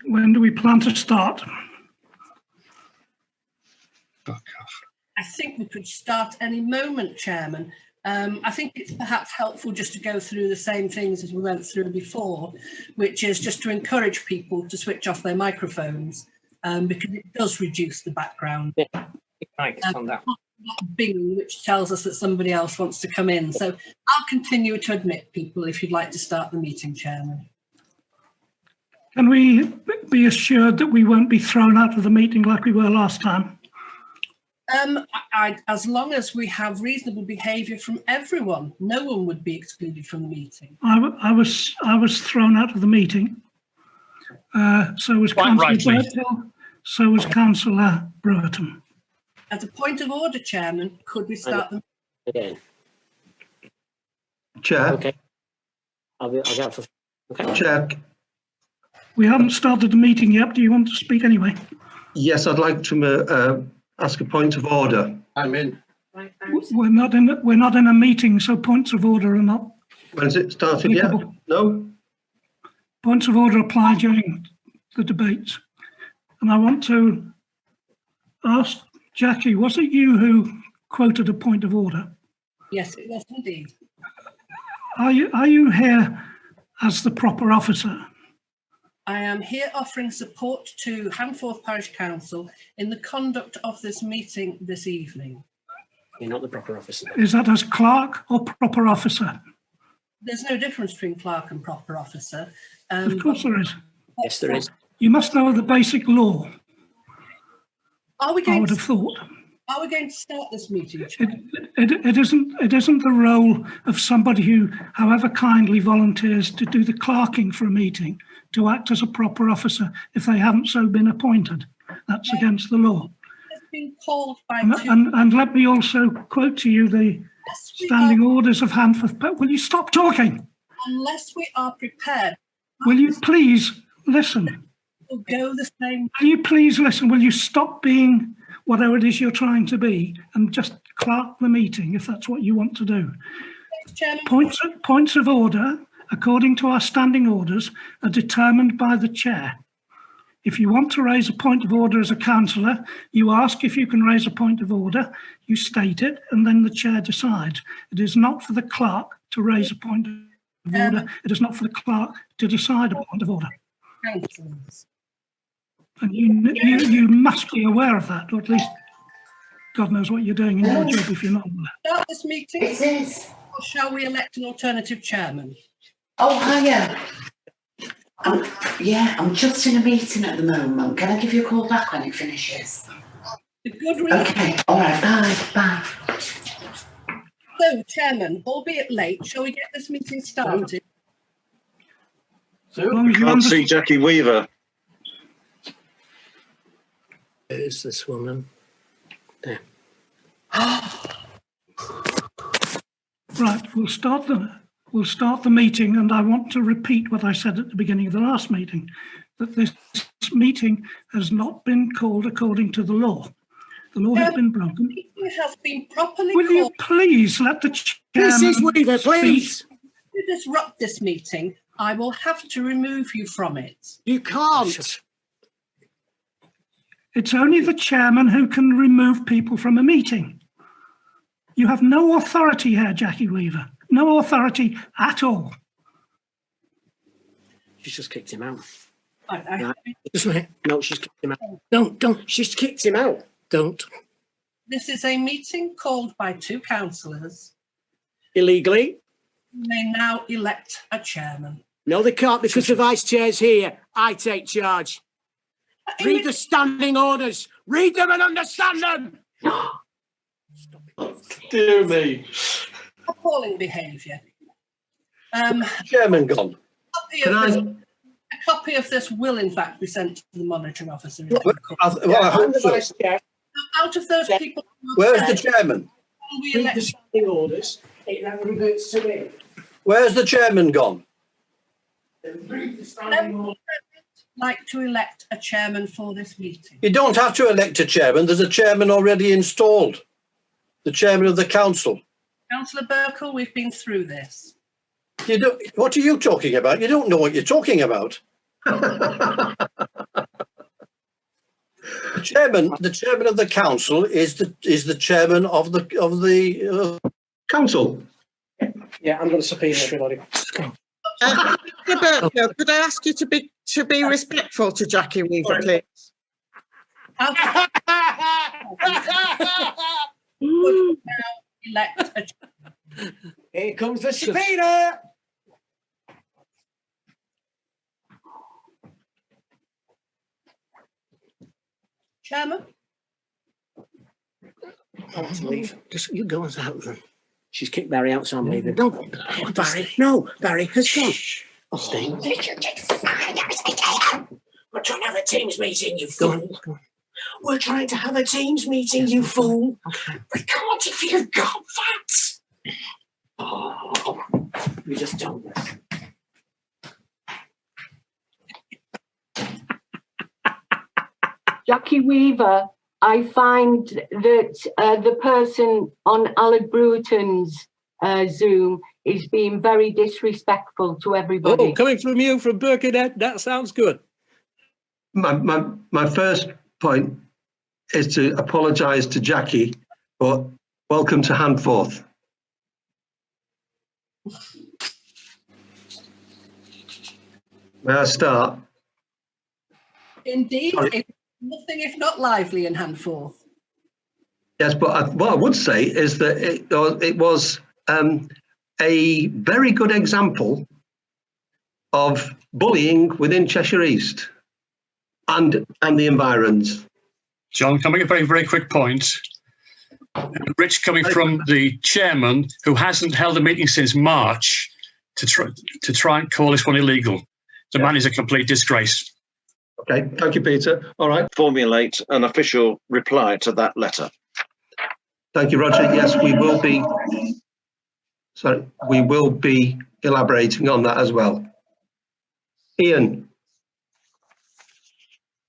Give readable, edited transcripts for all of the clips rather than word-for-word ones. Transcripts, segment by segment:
When do we plan to start? I think we could start any moment, Chairman. I think it's perhaps helpful just to go through the same things as we went through before, which is just to encourage people to switch off their microphones, because it does reduce the background. Yeah, on that. Bing, which tells us that somebody else wants to come in. So I'll continue to admit people if you'd like to start the meeting, Chairman. Can we be assured that we won't be thrown out of the meeting like we were last time? As long as we have reasonable behaviour from everyone, no one would be excluded from the meeting. I was thrown out of the meeting. So was Councillor Birkhill, so was Councillor Brewerton. As a point of order, Chairman, could we start the again? Chair. Okay. I'll go for. Okay. Chair. We haven't started the meeting yet. Do you want to speak anyway? Yes, I'd like to ask a point of order. I'm in. We're not in a meeting, so points of order are not. When's it started yet? No. Points of order apply during the debates, and I want to ask Jackie, was it you who quoted a point of order? Yes, it was indeed. Are you here as the proper officer? I am here offering support to Handforth Parish Council in the conduct of this meeting this evening. You're not the proper officer. Is that as clerk or proper officer? There's no difference between clerk and proper officer. Of course there is. Yes, there is. You must know the basic law. I would have thought. Are we going to start this meeting? It isn't the role of somebody who, however kindly, volunteers to do the clerking for a meeting to act as a proper officer if they haven't so been appointed. That's against the law. It's been called by and let me also quote to you the standing orders of Handforth. Will you stop talking? Unless we are prepared. Will you please listen? We'll go the same. Will you please listen? Will you stop being whatever it is you're trying to be and just clerk the meeting if that's what you want to do? Points of order, according to our standing orders, are determined by the chair. If you want to raise a point of order as a councillor, you ask if you can raise a point of order, you state it, and then the chair decides. It is not for the clerk to raise a point of order. It is not for the clerk to decide a point of order. Councillors. And you must be aware of that, or at least God knows what you're doing in your job if you're not aware. Start this meeting. It is. Or shall we elect an alternative chairman? Oh, hiya. I'm just in a meeting at the moment. Can I give you a call back when it finishes? The good reason. Okay, all right, bye. So, Chairman, albeit late, shall we get this meeting started? I can't see Jackie Weaver. Who's this woman? There. Right, we'll start the meeting, and I want to repeat what I said at the beginning of the last meeting, that this meeting has not been called according to the law. The law has been broken. The meeting has been properly Will called. you please let the chairman Mrs. Weaver, please. If you disrupt this meeting, I will have to remove you from it. You can't. It's only the chairman who can remove people from a meeting. You have no authority here, Jackie Weaver. No authority at all. She's just kicked him out. Right. Just a minute. No, she's kicked him out. Don't. She's kicked him out. Don't. This is a meeting called by two councillors. Illegally? You may now elect a chairman. No, they can't because the vice chair's here. I take charge. Read the standing orders. Read them and understand them. Dear me. Appalling behaviour. Chairman gone. A copy of this will, in fact, be sent to the monitoring officer. Out of those people... Where's the chairman? Read the standing orders. It then reverts to me. Where's the chairman gone? Read the standing orders. Like to elect a chairman for this meeting. You don't have to elect a chairman. There's a chairman already installed. The chairman of the council. Councillor Birkhill, we've been through this. You don't. What are you talking about? You don't know what you're talking about. The chairman of the council is the chairman of the Council. Yeah, I'm going to subpoena everybody. Let's go. Roberto, could I ask you to be respectful to Jackie Weaver, please? Elect a Here comes the subpoena. chairman. I want to leave. Just you go and out then. She's kicked Barry out, so I'm leaving. No, Barry. No, Barry has gone. I'll stay. We're trying to have a Teams meeting, you fool. Go on. We're trying to have a Teams meeting, you fool. Okay. We can't if you've got that. Oh, we just don't. Jackie Weaver, I find that the person on Alec Brewerton's Zoom is being very disrespectful to everybody. Oh, coming from you, from Birkenhead, that sounds good. My first point is to apologise to Jackie, but welcome to Handforth. May I start? Indeed, it's nothing if not lively in Handforth. Yes, but what I would say is that it was a very good example of bullying within Cheshire East and the environs. John, can I make a very, very quick point? Rich, coming from the chairman who hasn't held a meeting since March to try and call this one illegal. The man is a complete disgrace. Okay, thank you, Peter. All right. formulate an official reply to that letter. Thank you, Roger. Yes, we will be. Sorry, we will be elaborating on that as well. Ian,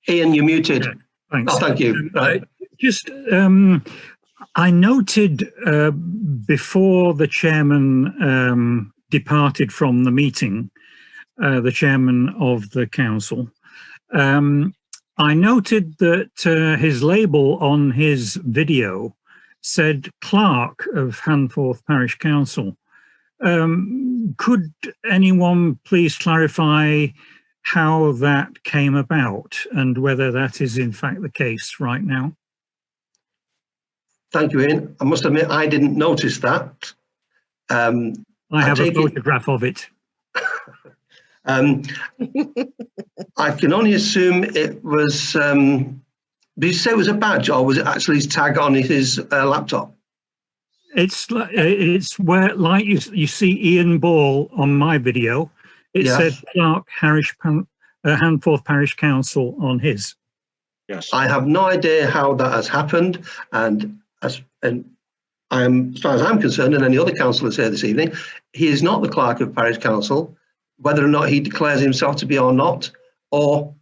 you're muted. Yeah, thanks. Oh, thank you. Right. I noted before the chairman departed from the meeting, the chairman of the council, I noted that his label on his video said clerk of Handforth Parish Council. Could anyone please clarify how that came about and whether that is in fact the case right now? Thank you, Ian. I must admit, I didn't notice that. I have a photograph of it. I can only assume it was, did you say it was a badge or was it actually his tag on his laptop? It's where, like you see Ian Ball on my video, it said Clerk Handforth Parish Council on his. Yes. I have no idea how that has happened, and I am, as far as I'm concerned, and any other councillors here this evening, he is not the clerk of parish council, whether or not he declares himself to be or not, or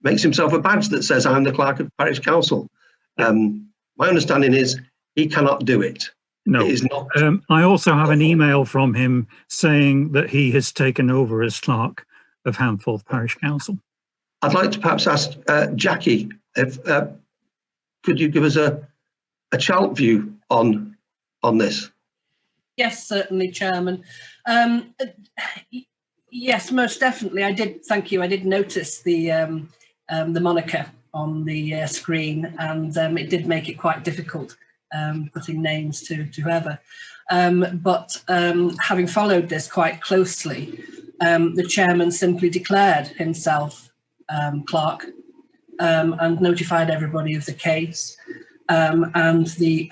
makes himself a badge that says I'm the clerk of parish council. My understanding is he cannot do it. No, it is not. I also have an email from him saying that he has taken over as clerk of Handforth Parish Council. I'd like to perhaps ask Jackie, if could you give us a chart view on this? Yes, certainly, Chairman. Yes, most definitely. I did. Thank you. I did notice the moniker on the screen, and it did make it quite difficult putting names to whoever. But having followed this quite closely, the chairman simply declared himself clerk and notified everybody of the case, and the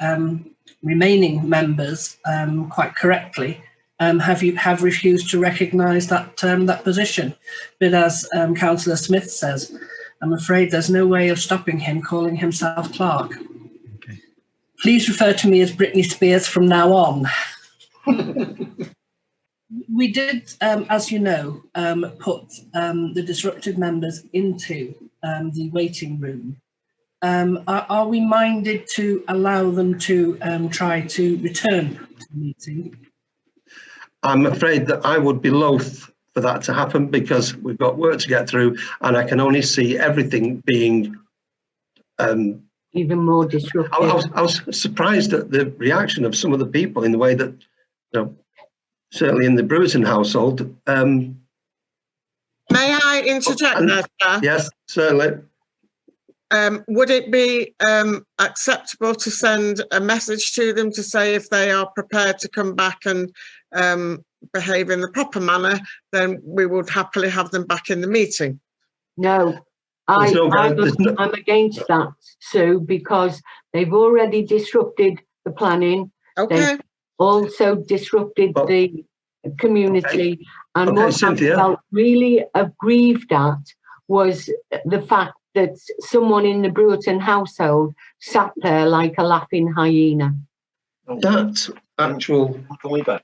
remaining members, quite correctly, have refused to recognise that that position. But as Councillor Smith says, I'm afraid there's no way of stopping him calling himself clerk. Okay. Please refer to me as Britney Spears from now on. We did, as you know, put the disrupted members into the waiting room. Are we minded to allow them to try to return to the meeting? I'm afraid that I would be loath for that to happen because we've got work to get through, and I can only see everything being even more disruptive. I was surprised at the reaction of some of the people in the way that, certainly in the Bruton household. May I interject there, Chair? Yes, certainly. Would it be acceptable to send a message to them to say if they are prepared to come back and behave in the proper manner, then we would happily have them back in the meeting? No, I'm against that, Sue, because they've already disrupted the planning. Okay. They've also disrupted the community. Okay. And what I felt really aggrieved at was the fact that someone in the Bruton household sat there like a laughing hyena. That actual... Can we back?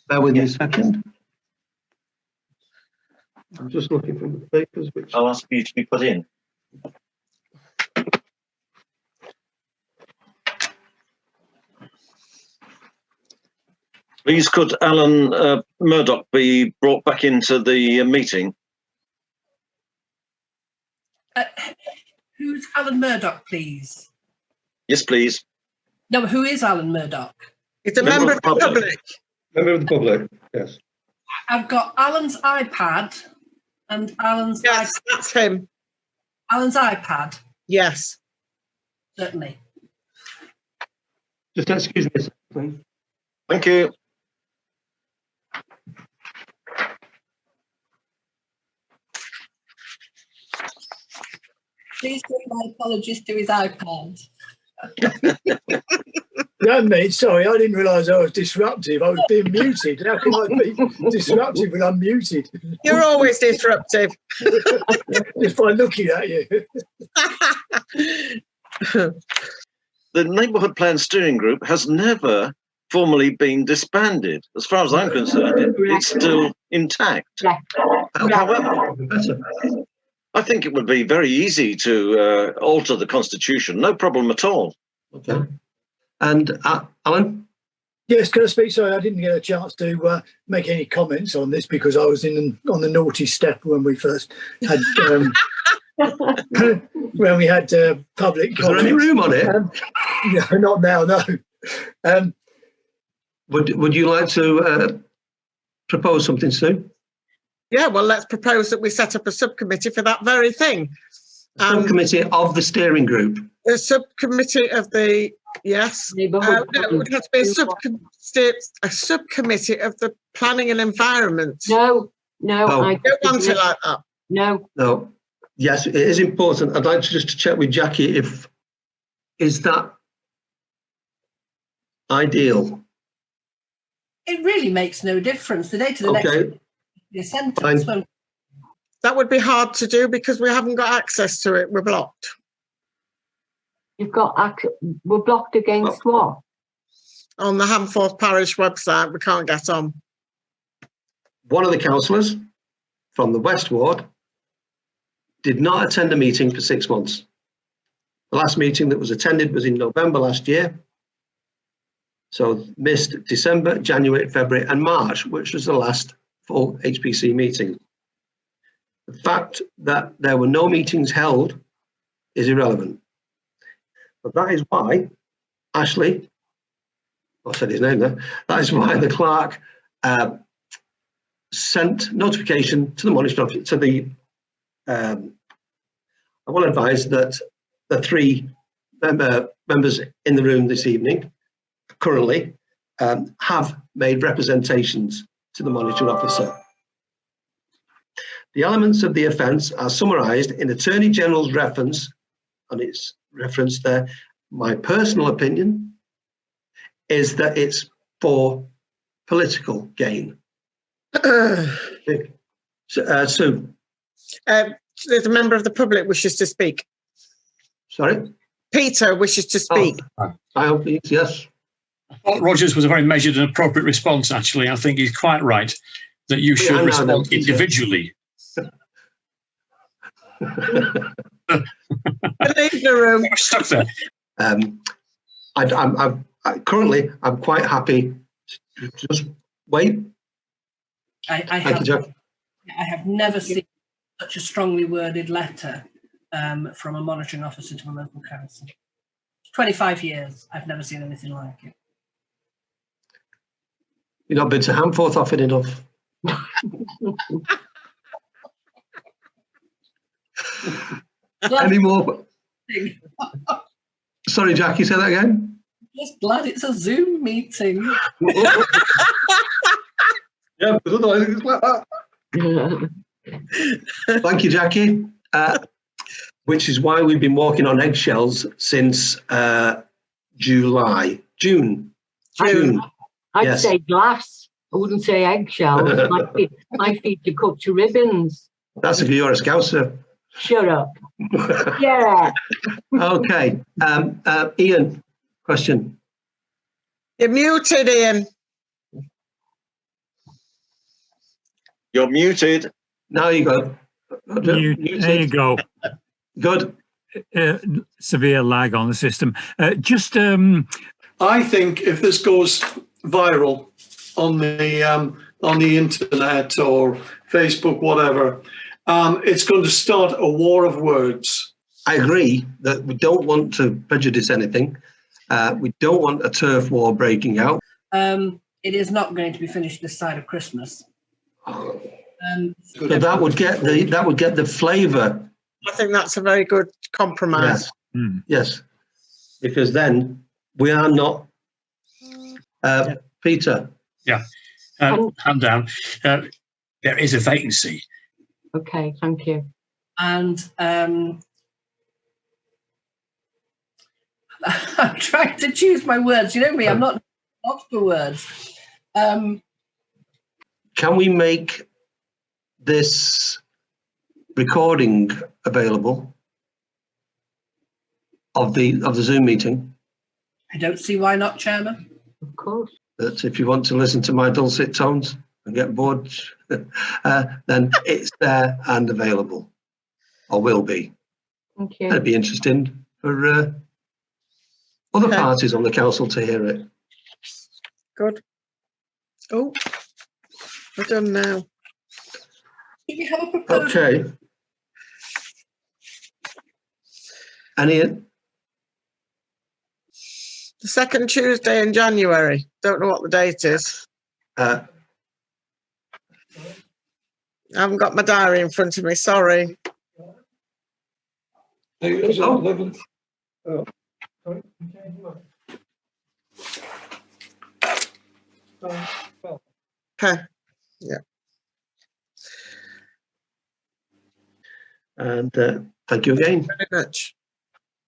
Bear with me a second. I'm just looking for the papers. Which I'll ask you to be put in. Please, could Alan Murdoch be brought back into the meeting? Who's Alan Murdoch, please? Yes, please. No, who is Alan Murdoch? It's a member of the public. Member of the public, yes. I've got Alan's iPad and Alan's Yes, that's him. Alan's iPad. Yes. Certainly. Just excuse me a second, please. Thank you. Please give my apologies to his iPad. No, mate, sorry, I didn't realise I was disruptive. I was being muted. How can I be disruptive when I'm muted? You're always disruptive. Just by looking at you. The Neighbourhood Plan Steering Group has never formally been disbanded. As far as I'm concerned, it's still intact. However, I think it would be very easy to alter the constitution. No problem at all. Okay. And Alan? Yes, can I speak? Sorry, I didn't get a chance to make any comments on this because I was on the naughty step when we first had when we had public comments. Is there any room on it? No, not now. No. Would you like to propose something, Sue? Yeah, well, let's propose that we set up a subcommittee for that very thing. Subcommittee of the steering group. A subcommittee of the, yes. No, it would have to be a subcommittee of the planning and environment. No, I don't want it like that. No. Yes, it is important. I'd like to check with Jackie is that ideal? It really makes no difference. The day to the next. The sentence. That would be hard to do because we haven't got access to it. We're blocked. We're blocked against what? On the Handforth Parish website, we can't get on. One of the councillors from the West Ward did not attend a meeting for 6 months. The last meeting that was attended was in November last year. So missed December, January, February and March, which was the last full HPC meeting. The fact that there were no meetings held is irrelevant. But that is why Ashley, I said his name there, that is why the clerk sent notification to the monitoring officer, to the, I will advise that the 3 members in the room this evening currently have made representations to the monitoring officer. The elements of the offence are summarised in Attorney General's reference, and it's referenced there. My personal opinion is that it's for political gain. Sue? There's a member of the public wishes to speak. Sorry? Peter wishes to speak. I hope yes. I thought Rogers was a very measured and appropriate response, actually. I think he's quite right that you should respond individually. Leave the room. I'm stuck there. Currently, I'm quite happy Just wait. I Thank you, Jack. have never seen such a strongly worded letter from a monitoring officer to a local council. 25 years, I've never seen anything like it. You've not been to Handforth often enough. Any more? Sorry, Jackie, say that again? Just glad it's a Zoom meeting. Yeah, because otherwise it's like that. Thank you, Jackie. Which is why we've been walking on eggshells since June. I'd Yes. say glass. I wouldn't say eggshells. My feet are cut to ribbons. That's a you're a Scouser. Shut up. Yeah. Okay. Ian, question. You're muted, Ian. You're muted. Now you go. There you go. Good. Severe lag on the system. I think if this goes viral on the internet or Facebook, whatever, it's going to start a war of words. I agree that we don't want to prejudice anything. We don't want a turf war breaking out. It is not going to be finished this side of Christmas. So that would get the flavour. I think that's a very good compromise. Yes, yes. Because then we are not. Peter. Yeah, hand down. There is a vacancy. Okay, thank you. And I'm trying to choose my words. You know me, I'm not for words. Can we make this recording available of the Zoom meeting? I don't see why not, Chairman. Of course. That if you want to listen to my dulcet tones and get bored, then it's there and available, or will be. Thank you. That'd be interesting for other parties on the council to hear it. Good. Oh, we're done now. Do you have a proposal? Okay. Any? The second Tuesday in January. Don't know what the date is. I haven't got my diary in front of me, sorry. Is it 11th? Oh. Okay. Yeah. And thank you again. Very much.